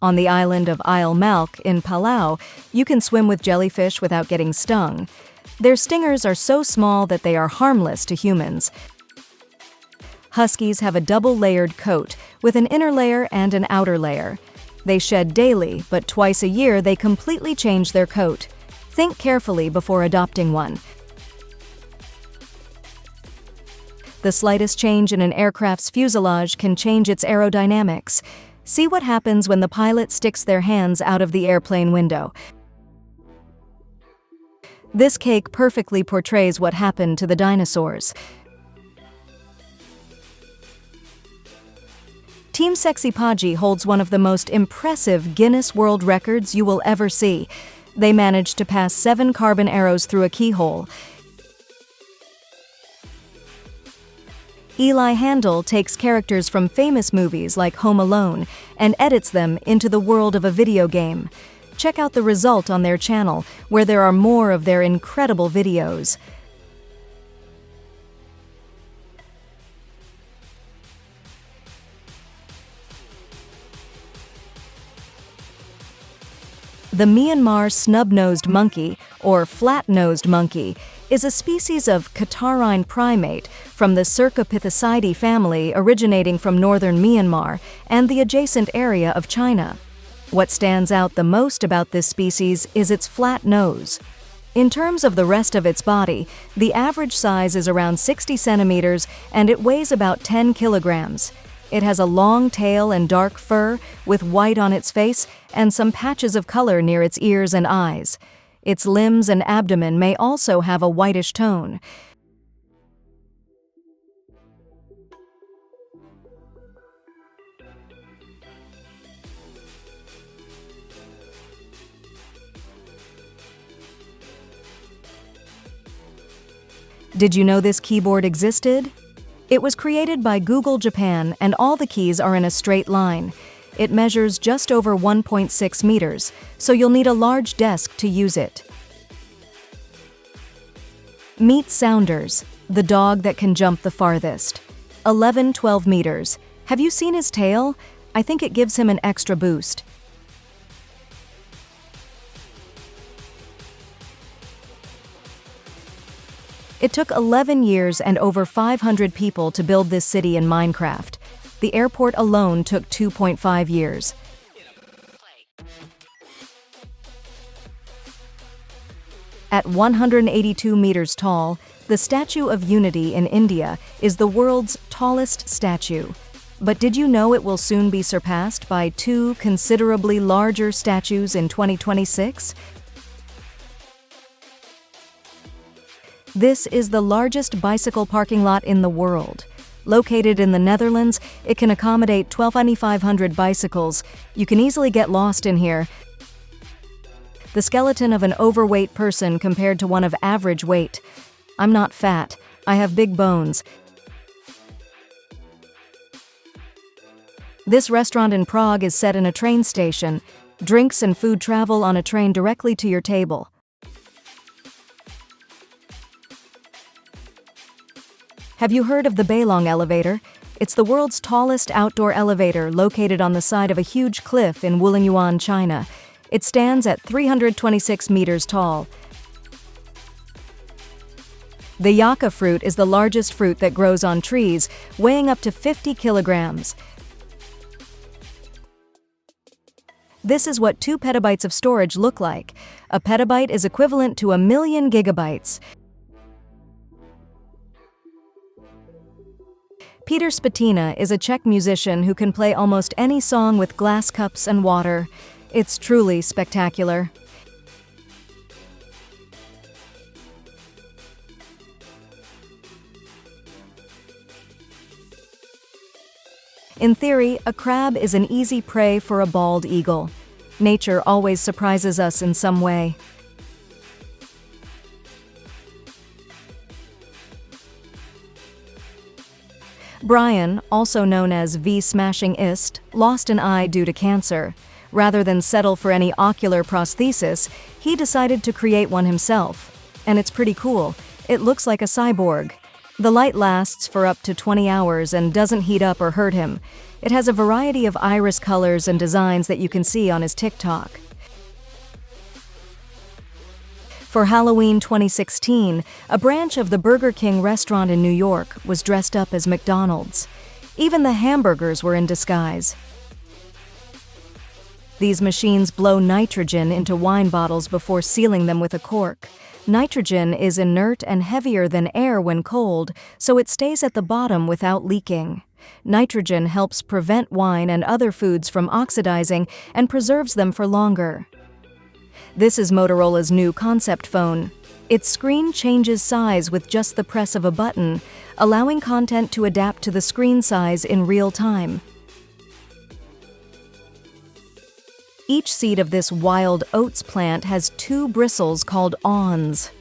On the island of Isle Malk in Palau, you can swim with jellyfish without getting stung. Their stingers are so small that they are harmless to humans. Huskies have a double-layered coat, with an inner layer and an outer layer. They shed daily, but twice a year they completely change their coat. Think carefully before adopting one. The slightest change in an aircraft's fuselage can change its aerodynamics. See what happens when the pilot sticks their hands out of the airplane window. This cake perfectly portrays what happened to the dinosaurs. Team Sexy Podgy holds one of the most impressive Guinness World Records you will ever see. They managed to pass 7 carbon arrows through a keyhole. Eli Handel takes characters from famous movies like Home Alone and edits them into the world of a video game. Check out the result on their channel, where there are more of their incredible videos. The Myanmar snub-nosed monkey, or flat-nosed monkey, is a species of catarrhine primate from the Cercopithecidae family originating from northern Myanmar and the adjacent area of China. What stands out the most about this species is its flat nose. In terms of the rest of its body, the average size is around 60 centimeters and it weighs about 10 kilograms. It has a long tail and dark fur, with white on its face and some patches of color near its ears and eyes. Its limbs and abdomen may also have a whitish tone. Did you know this keyboard existed? It was created by Google Japan, and all the keys are in a straight line. It measures just over 1.6 meters, so you'll need a large desk to use it. Meet Sounders, the dog that can jump the farthest. 11-12 meters. Have you seen his tail? I think it gives him an extra boost. It took 11 years and over 500 people to build this city in Minecraft. The airport alone took 2.5 years. At 182 meters tall, the Statue of Unity in India is the world's tallest statue. But did you know it will soon be surpassed by 2 considerably larger statues in 2026? This is the largest bicycle parking lot in the world. Located in the Netherlands, it can accommodate 2,500 bicycles. You can easily get lost in here. The skeleton of an overweight person compared to one of average weight. I'm not fat. I have big bones. This restaurant in Prague is set in a train station. Drinks and food travel on a train directly to your table. Have you heard of the Bailong elevator? It's the world's tallest outdoor elevator located on the side of a huge cliff in Wulingyuan, China. It stands at 326 meters tall. The yucca fruit is the largest fruit that grows on trees, weighing up to 50 kilograms. This is what 2 petabytes of storage look like. A petabyte is equivalent to 1,000,000 gigabytes. Peter Spatina is a Czech musician who can play almost any song with glass cups and water. It's truly spectacular. In theory, a crab is an easy prey for a bald eagle. Nature always surprises us in some way. Brian, also known as V Smashing Ist, lost an eye due to cancer. Rather than settle for any ocular prosthesis, he decided to create one himself. And it's pretty cool. It looks like a cyborg. The light lasts for up to 20 hours and doesn't heat up or hurt him. It has a variety of iris colors and designs that you can see on his TikTok. For Halloween 2016, a branch of the Burger King restaurant in New York was dressed up as McDonald's. Even the hamburgers were in disguise. These machines blow nitrogen into wine bottles before sealing them with a cork. Nitrogen is inert and heavier than air when cold, so it stays at the bottom without leaking. Nitrogen helps prevent wine and other foods from oxidizing and preserves them for longer. This is Motorola's new concept phone. Its screen changes size with just the press of a button, allowing content to adapt to the screen size in real time. Each seed of this wild oats plant has 2 bristles called awns.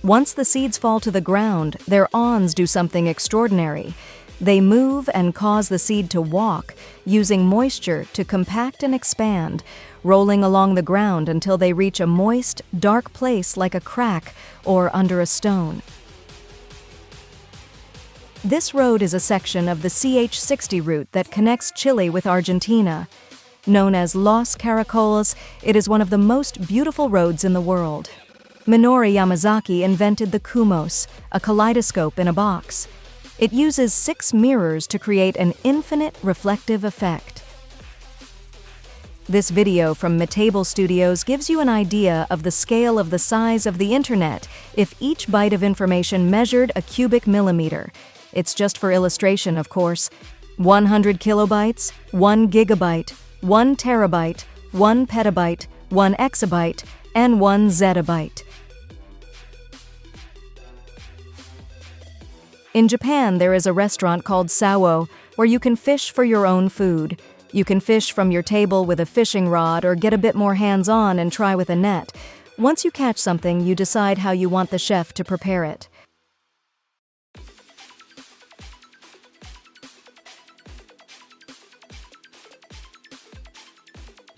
Once the seeds fall to the ground, their awns do something extraordinary. They move and cause the seed to walk, using moisture to compact and expand, rolling along the ground until they reach a moist, dark place like a crack or under a stone. This road is a section of the CH-60 route that connects Chile with Argentina. Known as Los Caracoles, it is one of the most beautiful roads in the world. Minoru Yamasaki invented the Kumos, a kaleidoscope in a box. It uses 6 mirrors to create an infinite reflective effect. This video from Metable Studios gives you an idea of the scale of the size of the internet if each byte of information measured a cubic millimeter. It's just for illustration, of course. 100 kilobytes, 1 gigabyte, 1 terabyte, 1 petabyte, 1 exabyte, and 1 zettabyte. In Japan, there is a restaurant called Sawo, where you can fish for your own food. You can fish from your table with a fishing rod or get a bit more hands-on and try with a net. Once you catch something, you decide how you want the chef to prepare it.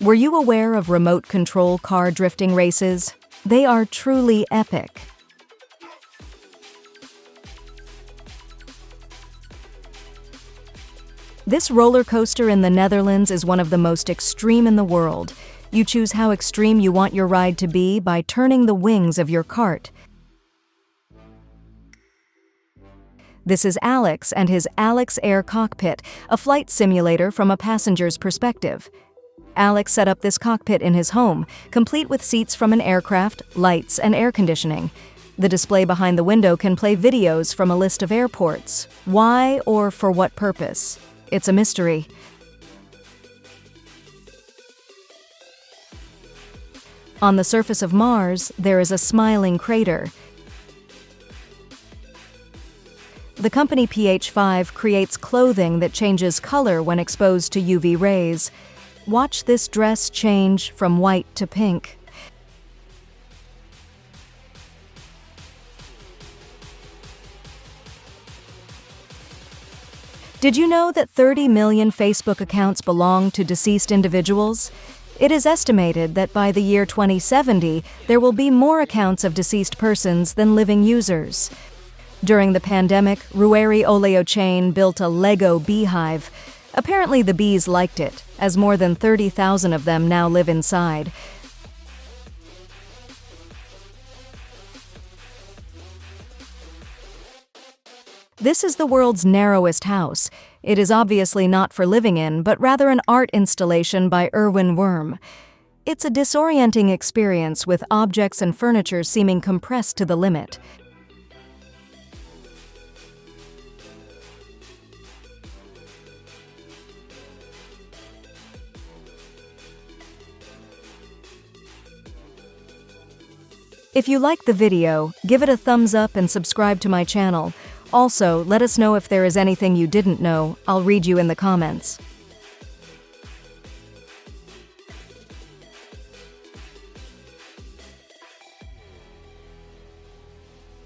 Were you aware of remote control car drifting races? They are truly epic. This roller coaster in the Netherlands is one of the most extreme in the world. You choose how extreme you want your ride to be by turning the wings of your cart. This is Alex and his Alex Air Cockpit, a flight simulator from a passenger's perspective. Alex set up this cockpit in his home, complete with seats from an aircraft, lights, and air conditioning. The display behind the window can play videos from a list of airports. Why or for what purpose? It's a mystery. On the surface of Mars, there is a smiling crater. The company PH5 creates clothing that changes color when exposed to UV rays. Watch this dress change from white to pink. Did you know that 30 million Facebook accounts belong to deceased individuals? It is estimated that by the year 2070, there will be more accounts of deceased persons than living users. During the pandemic, Rueri Oleo Chain built a Lego beehive. Apparently the bees liked it, as more than 30,000 of them now live inside. This is the world's narrowest house. It is obviously not for living in, but rather an art installation by Erwin Wurm. It's a disorienting experience with objects and furniture seeming compressed to the limit. If you liked the video, give it a thumbs up and subscribe to my channel. Also, let us know if there is anything you didn't know. I'll read you in the comments.